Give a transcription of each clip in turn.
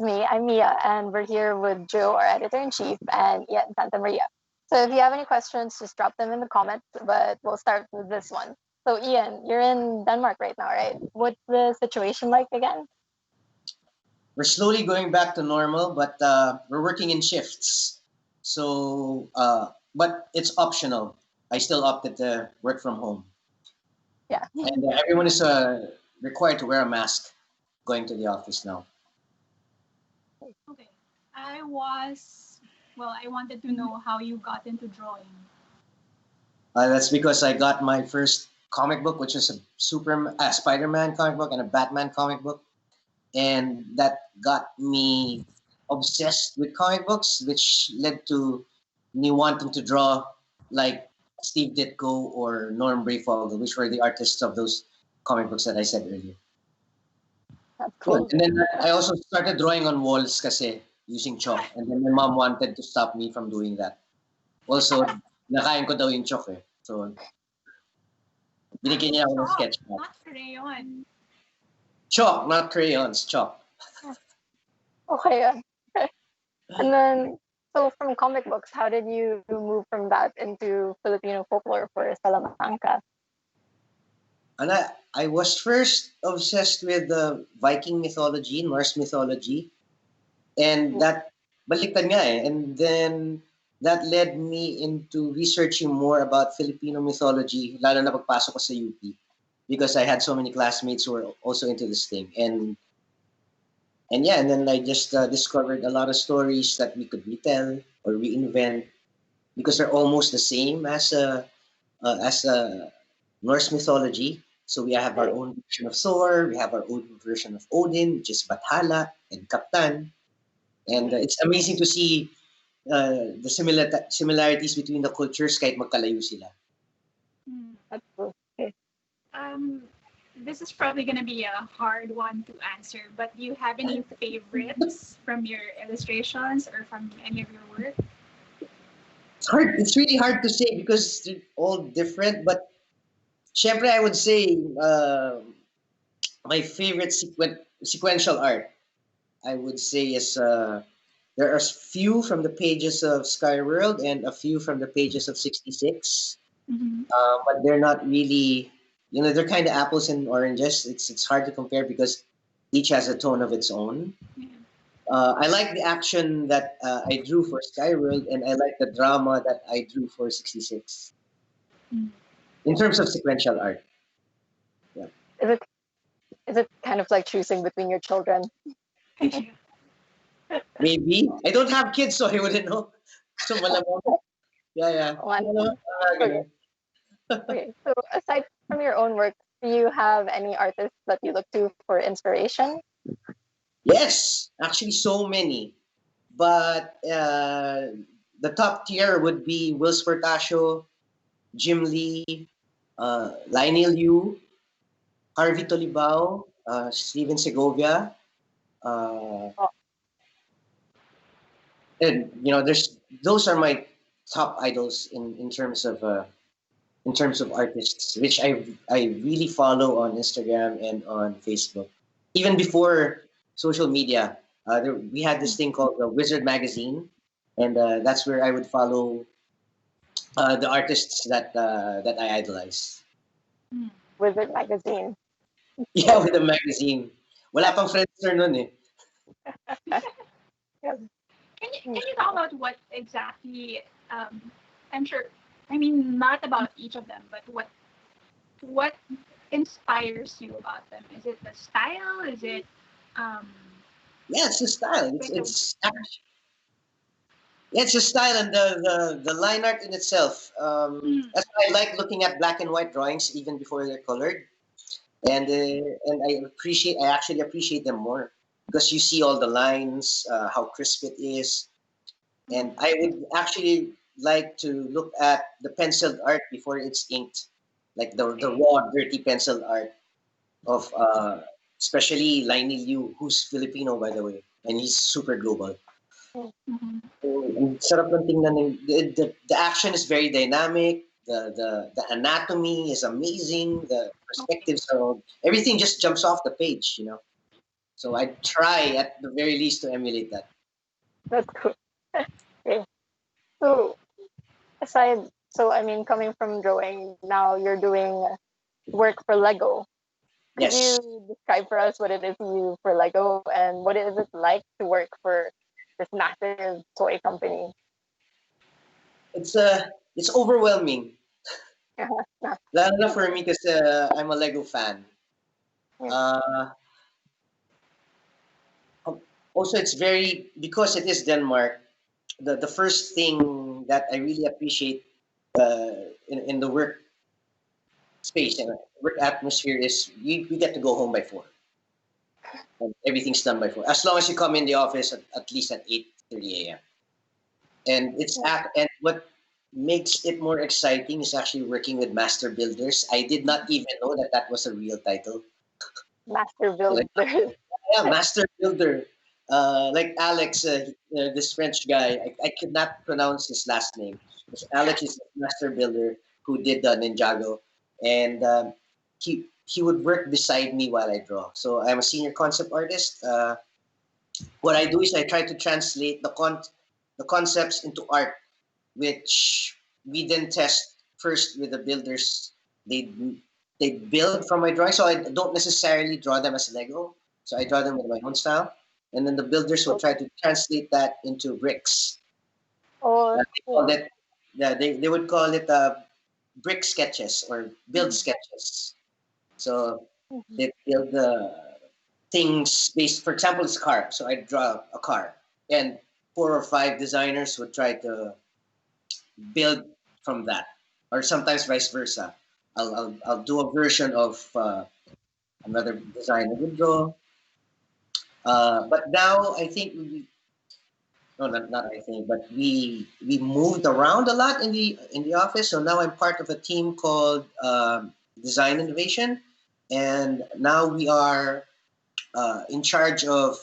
me. I'm Mia, and we're here with Joe, our editor-in-chief, and Ian Santa Maria. So if you have any questions, just drop them in the comments, but we'll start with this one. So Ian, you're in Denmark right now, right? What's the situation like again? We're slowly going back to normal, but we're working in shifts. So, but it's optional. I still opted to work from home. Yeah. And everyone is required to wear a mask going to the office now. Okay. I wanted to know how you got into drawing. That's because I got my first comic book, which is a Spider-Man comic book and a Batman comic book. And that got me obsessed with comic books, which led to me wanting to draw like Steve Ditko or Norm Brayfogle, which were the artists of those comic books that I said earlier. That's cool. And then I also started drawing on walls kasi using chalk. And then my mom wanted to stop me from doing that. Also, nakain ko daw yung chalk eh. So, binigyan niya ako ng sketch pad. Not crayon. Chalk, not crayons, chalk. Okay. And then, so from comic books, how did you move from that into Filipino folklore for Salamangka? And I was first obsessed with the Viking mythology, Norse mythology. And that, baliktad nga eh. And then, that led me into researching more about Filipino mythology, lalo na pagpasok ko sa UP. Because I had so many classmates who were also into this thing. And then I just discovered a lot of stories that we could retell or reinvent because they're almost the same as Norse mythology. So we have our own version of Thor, we have our own version of Odin, which is Bathala and Kaptan. And it's amazing to see the similarities between the cultures kahit magkalayo sila. That's cool. Okay. This is probably going to be a hard one to answer, but do you have any favorites from your illustrations or from any of your work? It's hard. It's really hard to say because they're all different. But syempre, I would say my favorite sequential art, I would say, is there are few from the pages of Skyworld and a few from the pages of 66. Mm-hmm. But they're not really, they're kind of apples and oranges. It's hard to compare because each has a tone of its own. Yeah. I like the action that I drew for Skyworld, and I like the drama that I drew for 66. In terms of sequential art. Yeah. Is it kind of like choosing between your children? Maybe. I don't have kids, so I wouldn't know. So malamang. Yeah. Okay. So aside from your own work, do you have any artists that you look to for inspiration? Yes, actually so many. But the top tier would be Will Sportacio, Jim Lee, Lionel Yu, Harvey Tolibao, Steven Segovia. And those are my top idols in terms of artists, which I really follow on Instagram and on Facebook. Even before social media, we had this thing called the Wizard Magazine, and that's where I would follow the artists that I idolize. Wizard Magazine. Yeah, with the magazine. Wala pang Friendster nun eh. Can you talk about what exactly? I'm sure. I mean, not about each of them, but what inspires you about them? Is it the style? Is it? Yeah, it's the style. It's the style and the line art in itself. That's why I like looking at black and white drawings even before they're colored, and I actually appreciate them more because you see all the lines, how crisp it is, and I would actually like to look at the penciled art before it's inked, like the raw, dirty penciled art of especially Lionel Yu, who's Filipino by the way, and he's super global. Ang sarap ng tingnan the action is very dynamic. The anatomy is amazing. The perspectives, so everything just jumps off the page, So I try at the very least to emulate that. That's cool. Okay. So aside, so I mean, coming from drawing, now you're doing work for Lego. Could Yes, you describe for us what it is you use for Lego and what is it like to work for this massive toy company? it's it's overwhelming. Yeah. Lalo na for me because I'm a Lego fan. Uh, Also, it's very because it is Denmark. The first thing that I really appreciate in the work space and work atmosphere is you get to go home by 4. And everything's done by 4. As long as you come in the office at least at 8:30 a.m. And and what makes it more exciting is actually working with master builders. I did not even know that that was a real title. Master Like, builders. yeah, master builder. Like Alex, this French guy, I could not pronounce his last name. Because Alex is a master builder who did the Ninjago, and he would work beside me while I draw. So I'm a senior concept artist. What I do is I try to translate the concepts into art, which we then test first with the builders. They they build from my drawing, so I don't necessarily draw them as Lego. So I draw them with my own style, and then the builders will try to translate that into bricks. Oh, They call it, yeah, they would call it brick sketches or build sketches. So they build the things based. For example, it's a car. So I draw a car, and 4 or 5 designers would try to build from that, or sometimes vice versa. I'll do a version of another designer would draw. But now I think no, not I think, but we moved around a lot in the office. So now I'm part of a team called Design Innovation, and now we are in charge of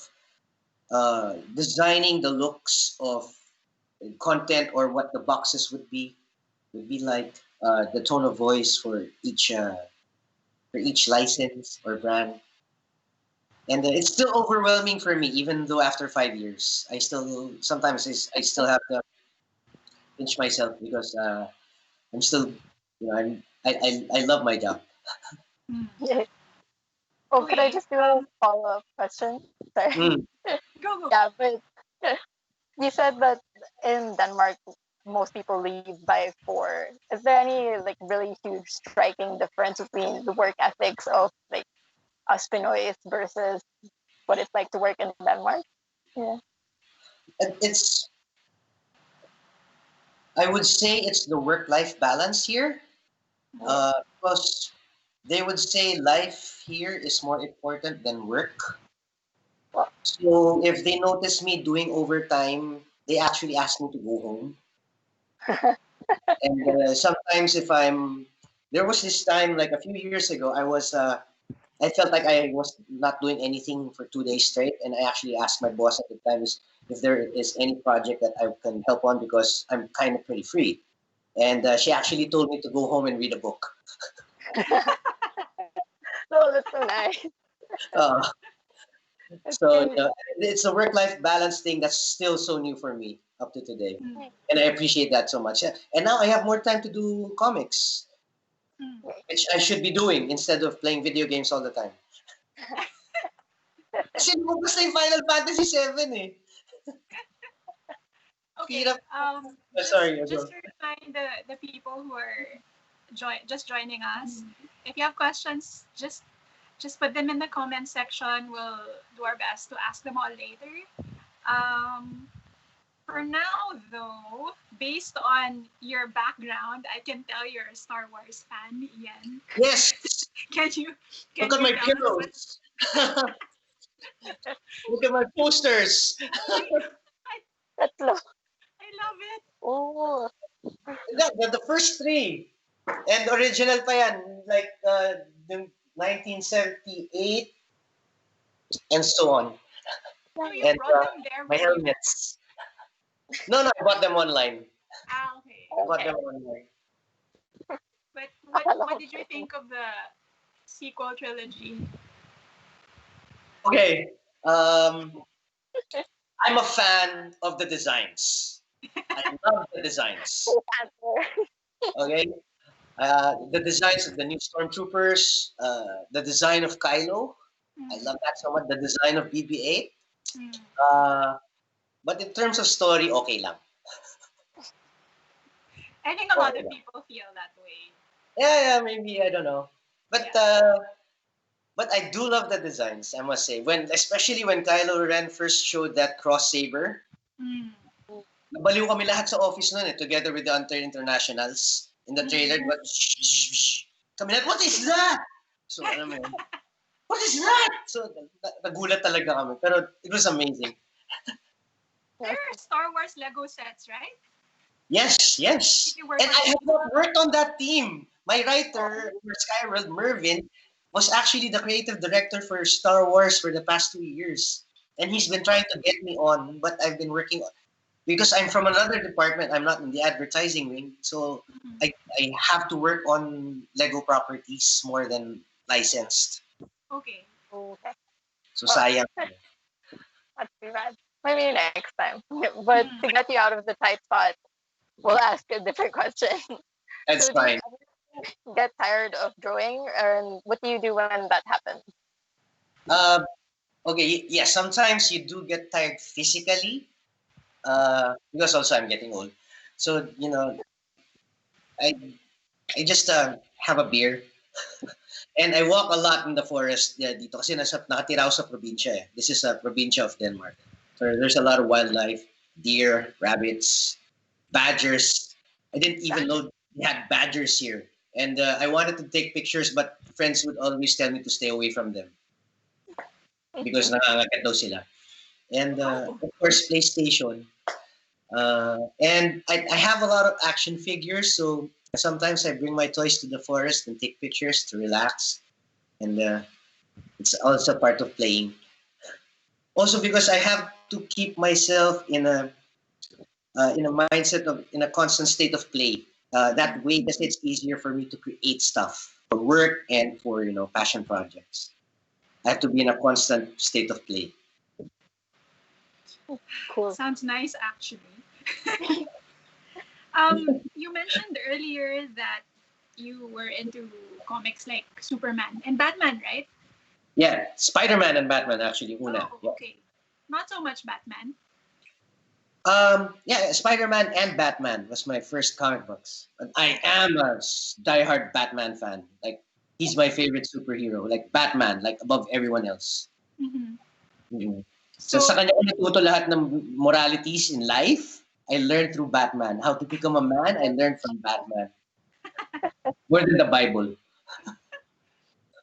designing the looks of content or what the boxes would be like, the tone of voice for each license or brand. And it's still overwhelming for me, even though after 5 years, I still sometimes I still have to pinch myself because I'm still, I love my job. Mm. yeah. Oh, could I Okay. just do a follow-up question? Sorry. Mm. Go go. Yeah, but you said that in Denmark, most people leave by 4. Is there any like really huge striking difference between the work ethics of like us Pinoys versus what it's like to work in Denmark? Yeah. And it's I would say it's the work-life balance here, because they would say life here is more important than work. Well, So if they notice me doing overtime, they actually ask me to go home. And sometimes if there was this time like a few years ago, I felt like I was not doing anything for 2 days straight, and I actually asked my boss at the time if there is any project that I can help on because I'm kind of pretty free. And she actually told me to go home and read a book. no, that's so nice. Uh, It's so really it's a work-life balance thing that's still so new for me up to today, Mm. and I appreciate that so much. And now I have more time to do comics, Mm. which I should be doing instead of playing video games all the time. Kasi lumabas na yung Final Fantasy 7 eh. Okay. Hirap. Just Sorry, just go. to remind the people who are just joining us, if you have questions, just put them in the comment section. We'll do our best to ask them all later. Um, for now, though, based on your background, I can tell you're a Star Wars fan, Ian. Yes! Can you Look can at you my tell us what? pillows! Look at my posters! Oh my god, that's low. I love it. Oh, The first 3. And original pa yan. Like the 1978 and so on. So you And brought them there my with you. helmets. No, I bought them online. Ah, okay. I bought okay. them online. But Akala what ko did you fake. think of the sequel trilogy? Okay. Um, I'm a fan of the designs. I love the designs. Safe answer. Okay, the designs of the new stormtroopers, the design of Kylo. I Mm. love that so much. The design of BB-8. Mm. But in terms of story, okay lang. I think a lot Okay of lang. people feel that way. Yeah, maybe I don't know. But Yeah. but I do love the designs. I must say, especially when Kylo Ren first showed that cross saber, Mm. nabaliw kami lahat sa office noon together with the other internationals in the trailer. Mm. But kami like, what is that? So alam mo yun, what is that? So nagulat talaga kami. Pero it was amazing. There are Star Wars Lego sets, right? Yes. Did you work And on I it? have not worked on that team. My writer for Skyworld, Mervin, was actually the creative director for Star Wars for the past 2 years. And he's been trying to get me on, but I've been working on because I'm from another department. I'm not in the advertising wing. So Mhm. I have to work on Lego properties more than licensed. Okay. Okay. So Well, sayang. that's too bad. Maybe next time. But to Mm. get you out of the tight spot, we'll ask a different question. That's So do you fine. ever get tired of drawing, and what do you do when that happens? Uh, okay, yeah, sometimes you do get tired physically because also I'm getting old. So, I I just have a beer and I walk a lot in the forest dito kasi nakatira ako sa probinsya eh. This is a probinsya of Denmark. So there's a lot of wildlife, deer, rabbits, badgers. I didn't even know they had badgers here. And I wanted to take pictures but friends would always tell me to stay away from them because nangangagat daw sila. And Oh. of course, PlayStation. And I have a lot of action figures, so sometimes I bring my toys to the forest and take pictures to relax. And it's also part of playing. Also because I have to keep myself in a mindset of in a constant state of play. That way, because it's easier for me to create stuff for work and for passion projects. I have to be in a constant state of play. Cool. Sounds nice, actually. You mentioned earlier that you were into comics like Superman and Batman, right? Yeah, Spider-Man and Batman actually. Una. Oh, Yeah. okay. Not so much Batman. Yeah, Spider-Man and Batman was my first comic books. And I am a diehard Batman fan. Like, he's my favorite superhero. Like, Batman, like, above everyone else. Mm-hmm. Mhm. So, sa So, kanya ko natuto lahat ng moralities in life. I learned through Batman. How to become a man, I learned from Batman. More than the Bible.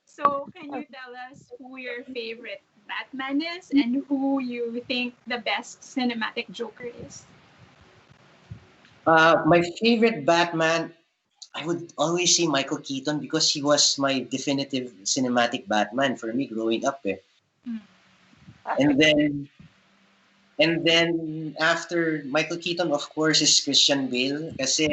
so can you tell us who your favorite Batman is and who you think the best cinematic Joker is? My favorite Batman, I would always say Michael Keaton because he was my definitive cinematic Batman for me growing up. Eh. Mm. And then And then after Michael Keaton, of course, is Christian Bale. Kasi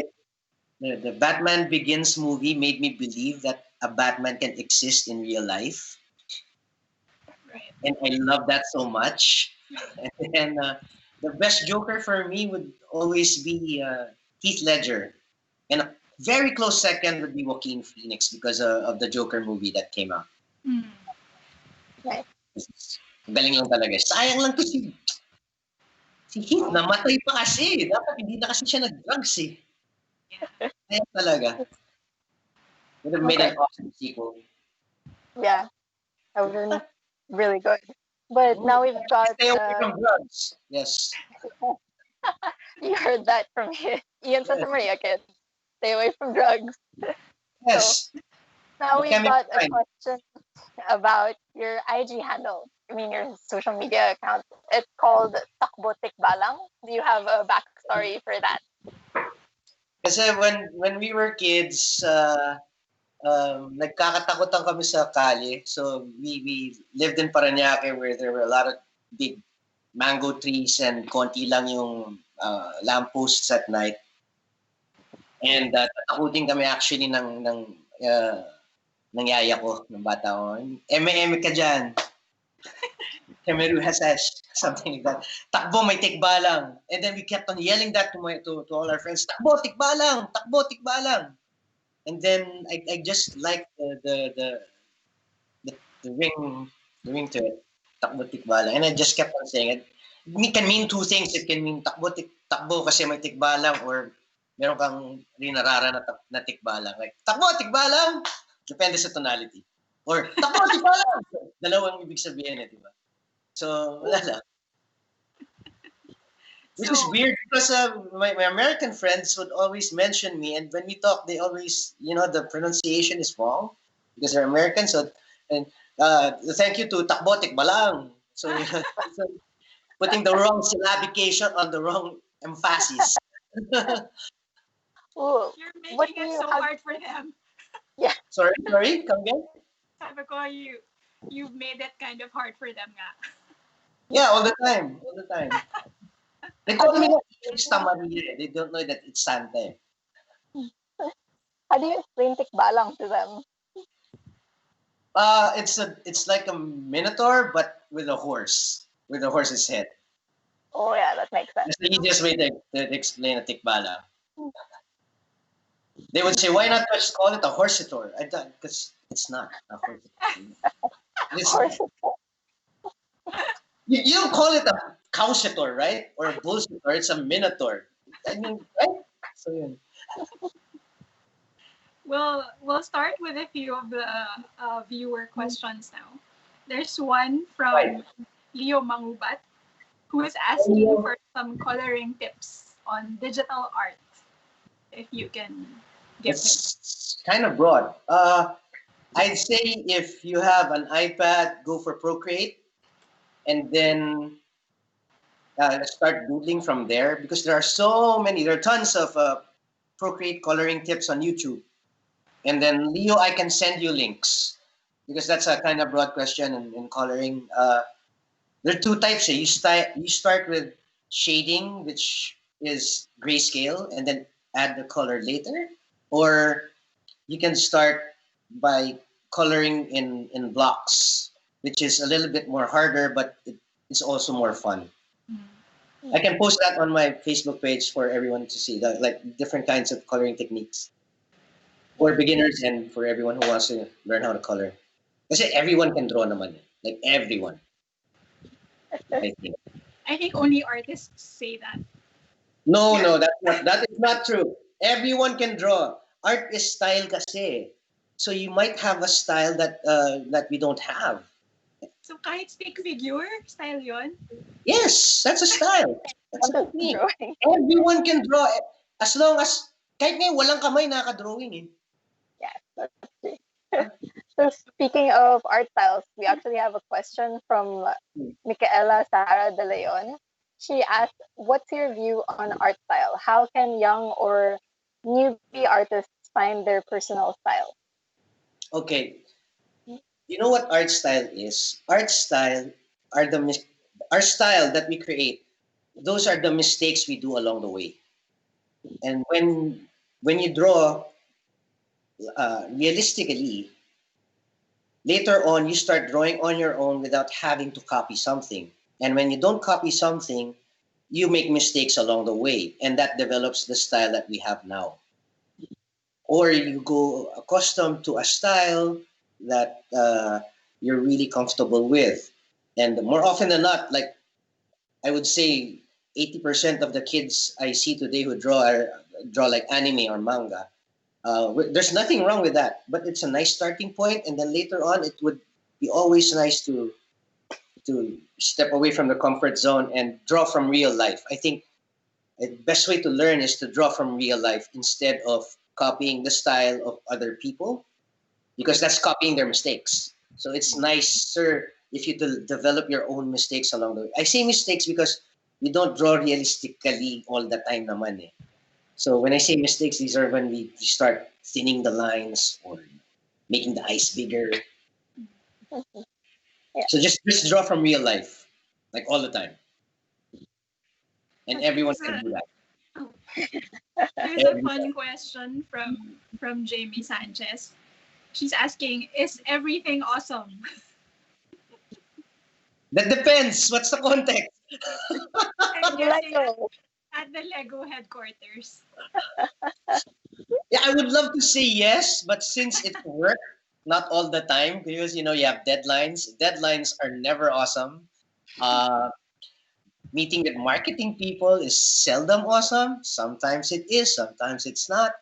the Batman Begins movie made me believe that a Batman can exist in real life. Right. And I love that so much. And then the best Joker for me would always be Heath Ledger. And a very close second would be Joaquin Phoenix because of the Joker movie that came out. Mm. Right. Galing lang talaga. Sayang lang to si Heath, namatay pa kasi. Dapat hindi na kasi siya nag-drugs eh. Yeah. Sayang talaga. Would have made Okay. an awesome sequel. Yeah, that would have been really good. But now we've got Stay away from drugs. Yes. you heard that from Ian Santa Maria, kid. Stay away from drugs. So Yes. now The we've chemical got a kind. question about your IG handle. I mean your social media account. It's called Takbo Tikbalang. Do you have a backstory for that? Kasi when we were kids, nagkakatakutan kami sa kali. So we lived in Parañaque where there were a lot of big mango trees and konti lang yung lampposts at night. And tatakutin kami actually ng yaya ko, ng bata ko. Eme ka dyan. Kemeru Hasesh, something like that. Takbo, may tikbalang. And then we kept on yelling that to all our friends. Takbo, tikbalang! Takbo, tikbalang! And then I just like the ring to it. Takbo, tikbalang. And I just kept on saying it. It can mean two things. It can mean takbo kasi may tikbalang, or meron kang rinarara na tikbalang. Like, takbo, tikbalang! Depende sa tonality. Or, takbo, tikbalang! Dalawang ibig sabihin di ba? So, wala lang. Which is weird because my American friends would always mention me, and when we talk, they always, the pronunciation is wrong because they're American. So, and thank you to Takbotik Balang. So, so putting the wrong syllabication on the wrong emphasis. Ooh, You're what making do it you so have? hard for them. Yeah. Sorry, come again? Sabi ko, you've made it kind of hard for them nga. Yeah, all the time. They call me Ian Sta. They don't know that it's Sante. How do you explain tikbalang to them? It's like a minotaur, but with a horse's head. Oh yeah, that makes sense. That's the easiest way to explain a tikbala. They would say, why not just call it a horsitor? I thought, because it's not a horsitor. You don't call it a cowsitor, right? Or a bullsitor. It's a minotaur. I mean, right? So, yun. We'll start with a few of the viewer questions now. There's one from Right. Leo Mangubat, who is asking for some coloring tips on digital art. If you can give him. It's kind of broad. I'd say if you have an iPad, go for Procreate, and then start doodling from there, because there are tons of Procreate coloring tips on YouTube. And then Leo, I can send you links because that's a kind of broad question in coloring. There are two types. You start with shading, which is grayscale, and then add the color later. Or you can start by coloring in blocks, which is a little bit more harder, but it's also more fun. I can post that on my Facebook page for everyone to see, like different kinds of coloring techniques for beginners and for everyone who wants to learn how to color. Kasi everyone can draw naman. Like everyone, I think. I think only artists say that. No, that is not true. Everyone can draw. Art is style kasi. So you might have a style that we don't have. So kahit stick figure, style yon? Yes, that's a style. That's a technique. Drawing. Everyone can draw as long as kahit ngayon walang kamay nakaka-drawing eh. Yeah, that's true. So speaking of art styles, we actually have a question from Micaela Sahara de Leon. She asked, what's your view on art style? How can young or newbie artists find their personal style? Okay. You know what art style is? Art style are our style that we create. Those are the mistakes we do along the way. And when you draw realistically, later on you start drawing on your own without having to copy something. And when you don't copy something, you make mistakes along the way, and that develops the style that we have now. Or you go accustomed to a style that you're really comfortable with. And more often than not, like I would say 80% of the kids I see today who draw like anime or manga. There's nothing wrong with that, but it's a nice starting point, and then later on it would be always nice to step away from the comfort zone and draw from real life. I think the best way to learn is to draw from real life instead of copying the style of other people, because that's copying their mistakes. So it's nicer if you develop your own mistakes along the way. I say mistakes because we don't draw realistically all the time naman eh. So when I say mistakes, these are when we start thinning the lines or making the eyes bigger. Yeah. So just draw from real life, like all the time. And everyone can do that. Here's a fun question from Jamie Sanchez. She's asking, is everything awesome? That depends. What's the context? I'm guessing Lego. at the Lego headquarters. Yeah, I would love to say yes, but since it's work, not all the time, because you have deadlines. Deadlines are never awesome. Uh, Meeting with marketing people is seldom awesome. Sometimes it is, sometimes it's not.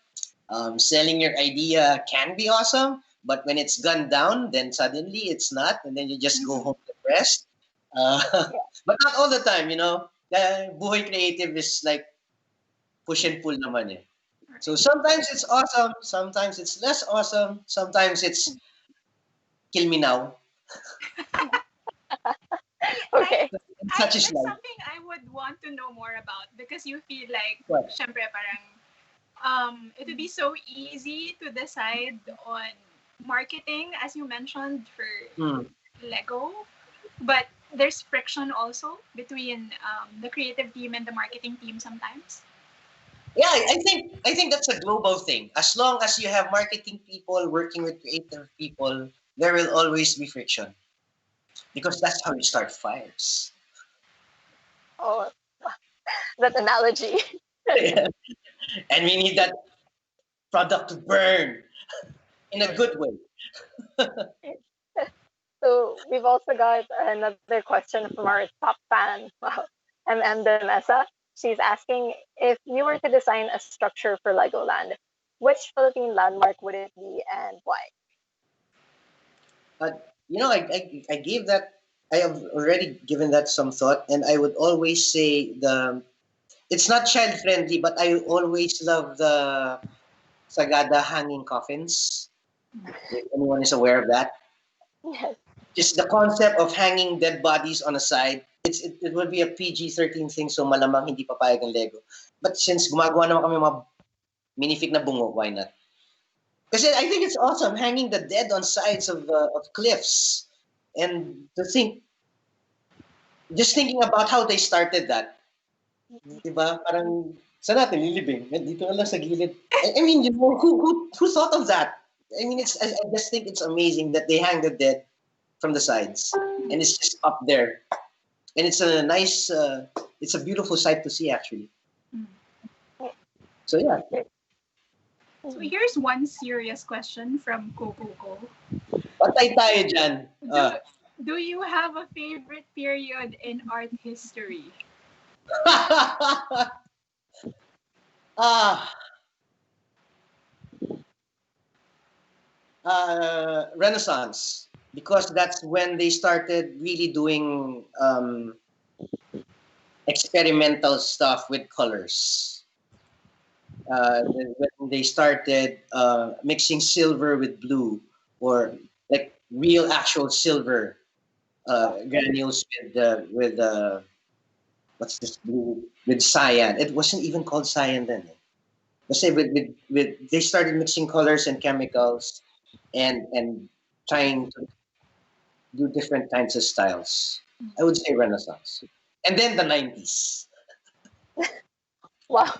Selling your idea can be awesome, but when it's gunned down, then suddenly it's not, and then you just go home depressed. Uh, but not all the time. Buhay creative is like push and pull naman eh. So sometimes it's awesome, sometimes it's less awesome, sometimes it's kill me now. I, Okay. Such is that's life. something I would want to know more about because you feel like, What? syempre parang, it would be so easy to decide on marketing, as you mentioned, for Hmm. Lego, but there's friction also between the creative team and the marketing team sometimes. Yeah, I think that's a global thing. As long as you have marketing people working with creative people, there will always be friction because that's how you start fires. Oh, that analogy. And we need that product to burn in a good way. So we've also got another question from our top fan, wow, Danessa. She's asking if you were to design a structure for Legoland, which Philippine landmark would it be and why? I gave that. I have already given that some thought, and I would always say the. It's not child friendly, but I always love the Sagada hanging coffins. If anyone is aware of that, Yes. just the concept of hanging dead bodies on a side. It would be a PG-13 thing, so malamang hindi papayag ang Lego. But since gumagawa naman kami mga minifig na bungo, why not? Because I think it's awesome hanging the dead on sides of cliffs, and to think, just thinking about how they started that, di ba? Parang saan natin lilibing? Dito na lang sa gilid. I mean, who thought of that? I mean, I just think it's amazing that they hang the dead from the sides, and it's just up there, and it's a nice, it's a beautiful sight to see actually. So yeah, So here's one serious question from Coco. patay tayo dyan. Do do you have a favorite period in art history? ah, Renaissance, because that's when they started really doing experimental stuff with colors. When they started mixing silver with blue, or like real actual silver granules with what's this blue with cyan. It wasn't even called cyan then. Let's say with they started mixing colors and chemicals, and trying to do different kinds of styles. I would say Renaissance, and then the 90s. Wow.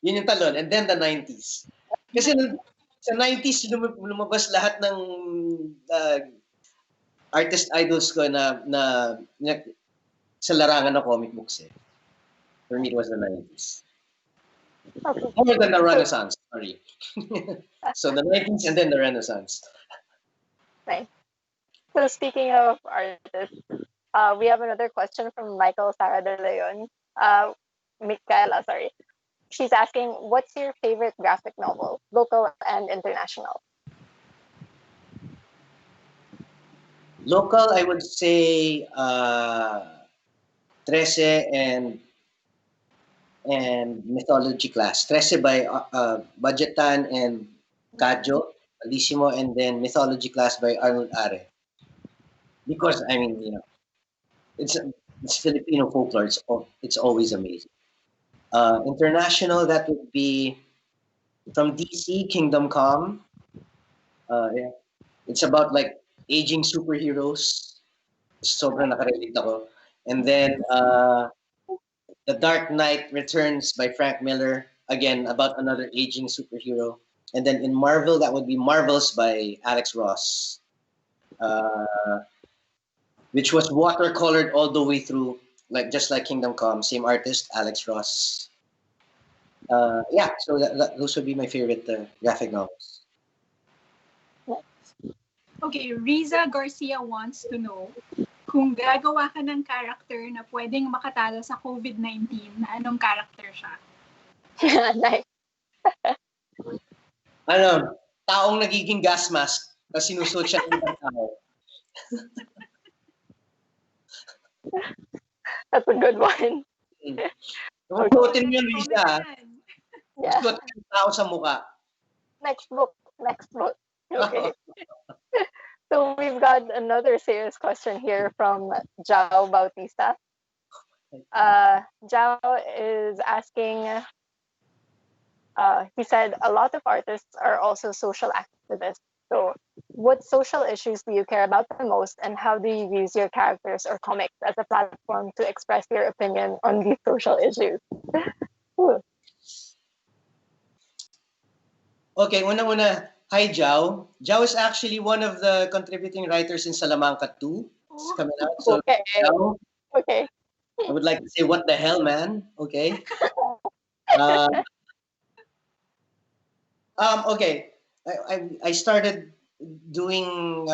Yun yung talon, and then the 90s. Kasi sa 90s lumabas lahat ng uh, artist idols ko na sa larangan ng comic books eh. For me, it was the 90s. Okay. More than the So, Renaissance, sorry. So the 90s and then the Renaissance. nice. So speaking of artists, we have another question from Michael Sara de Leon. Michaela, sorry. She's asking, what's your favorite graphic novel, local and international? Local, I would say Trece and Mythology Class. Trece by Budgetan and Kajo, Alissimo, and then Mythology Class by Arnold Are. Because I mean, it's it's Filipino folklore. It's always amazing. International, that would be from DC, Kingdom Come. Yeah. It's about like aging superheroes. Sobrang nakarelate ako. And then The Dark Knight Returns by Frank Miller. Again, about another aging superhero. And then in Marvel, that would be Marvels by Alex Ross. Uh, which was watercolored all the way through, like just like Kingdom Come, same artist, Alex Ross. Yeah, so those would be my favorite graphic novels. Okay, Riza Garcia wants to know kung gagawa ka ng character na pwedeng makatalo sa COVID-19, anong character siya? Nice. Ano, taong nagiging gas mask na sinusuot siya ng ibang tao. That's a good one. Susuotin mo yung Lisa. Yeah. Susuot yung tao sa mukha. Next book. Okay. So we've got another serious question here from Jao Bautista. Jao is asking, he said, a lot of artists are also social activists. So what social issues do you care about the most, and how do you use your characters or comics as a platform to express your opinion on these social issues? Okay, una-una, hi Jao. Jao is actually one of the contributing writers in Salamangka 2. It's coming out. So, Okay. Jao, Okay. I would like to say, what the hell, man? Okay. Okay. I started doing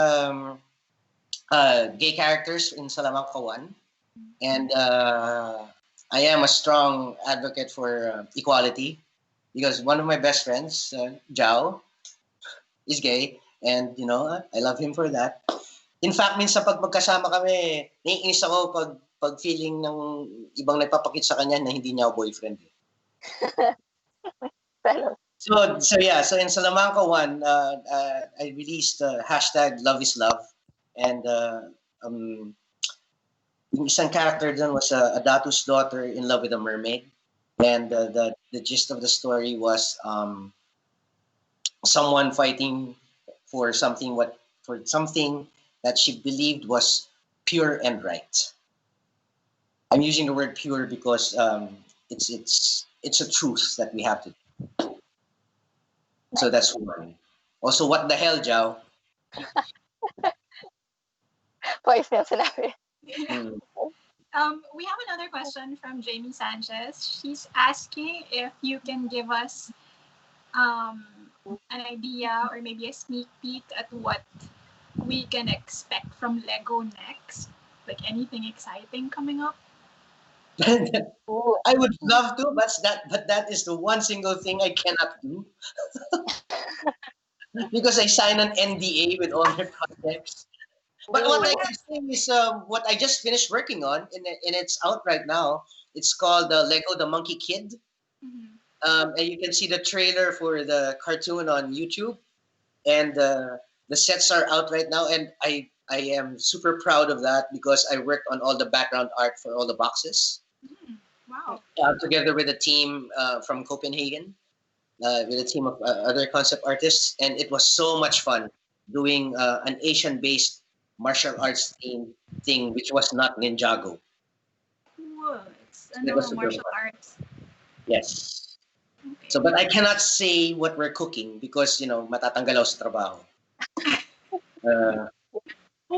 gay characters in Salamangka 1. And I am a strong advocate for equality because one of my best friends, Jao, is gay. And, I love him for that. In fact, minsan pag magkasama kami, naiinis ako pag feeling ng ibang nagpapakit sa kanya na hindi niya boyfriend. So yeah, so in Salamanca 1, I released hashtag Love is Love. And yung isang character dun was a Datu's daughter in love with a mermaid. And the gist of the story was someone fighting for something that she believed was pure and right. I'm using the word pure because it's a truth that we have to do. So that's one. Also, what the hell, Jao? Twice niya sinabi. We have another question from Jamie Sanchez. She's asking if you can give us an idea or maybe a sneak peek at what we can expect from Lego next. Like anything exciting coming up? I would love to, but that is the one single thing I cannot do. Because I sign an NDA with all their projects. But what I can say is what I just finished working on, and it's out right now. It's called Lego the Monkey Kid. Mm-hmm. And you can see the trailer for the cartoon on YouTube. And the sets are out right now. And I am super proud of that because I worked on all the background art for all the boxes. Wow. Together with a team from Copenhagen, with a team of other concept artists. And it was so much fun doing an Asian-based martial arts thing, which was not Ninjago. Cool. It's another martial arts. Yes. Okay. So, but I cannot say what we're cooking because, matatanggal ako sa trabaho.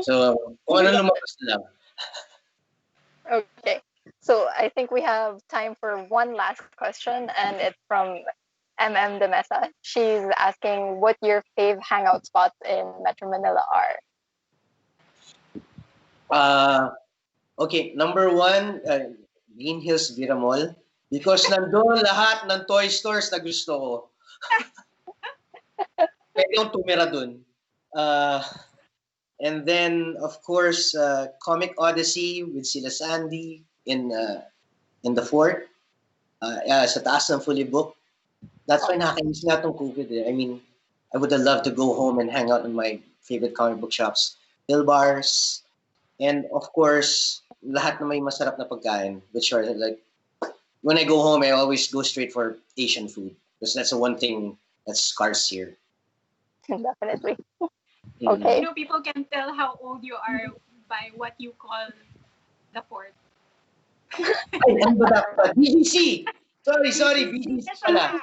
So, kung ano lumabas na lang. Okay. So I think we have time for one last question, and it's from MM De Mesa. She's asking what your fave hangout spots in Metro Manila are. Okay, number 1, Green Hills Vira Mall. Because nandun lahat ng toy stores na gusto ko. Pwede yung tumira dun. And then, of course, Comic Odyssey with sila Sandy in the fort. Sa taas ng fully booked. That's why nakakainis nga itong COVID. I mean, I would have loved to go home and hang out in my favorite comic book shops. Hill bars. And of course, lahat na may masarap na pagkain. Which are like, when I go home, I always go straight for Asian food. Because that's the one thing that's scarce here. Definitely. Okay. People can tell how old you are by what you call the fort. Ay, ano ba dapat? BGC! Sorry, BGC pala.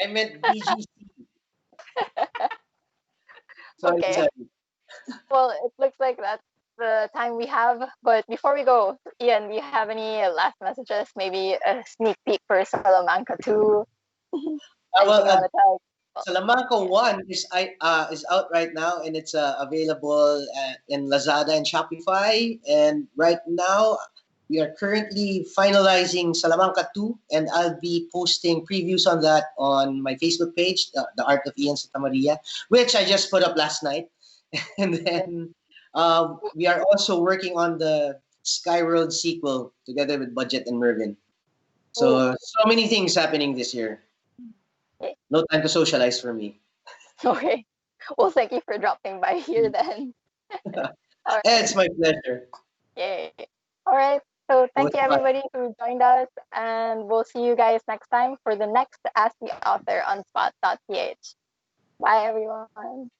I meant BGC. Sorry. Well, it looks like that's the time we have. But before we go, Ian, do you have any last messages? Maybe a sneak peek for Salamanca 2? Well, Anything you want to tell? Salamangka One is out right now, and it's available in Lazada and Shopify. And right now, we are currently finalizing Salamangka Two, and I'll be posting previews on that on my Facebook page, the Art of Ian Sta, which I just put up last night. And then we are also working on the Skyworld sequel together with Budget and Mervin. Oh, So many things happening this year. okay. No time to socialize for me. Okay. Well, thank you for dropping by here then. All right. It's my pleasure. Yay. All right. So It thank was you fun. everybody who joined us, and we'll see you guys next time for the next Ask the Author on Spot.ph. Bye everyone.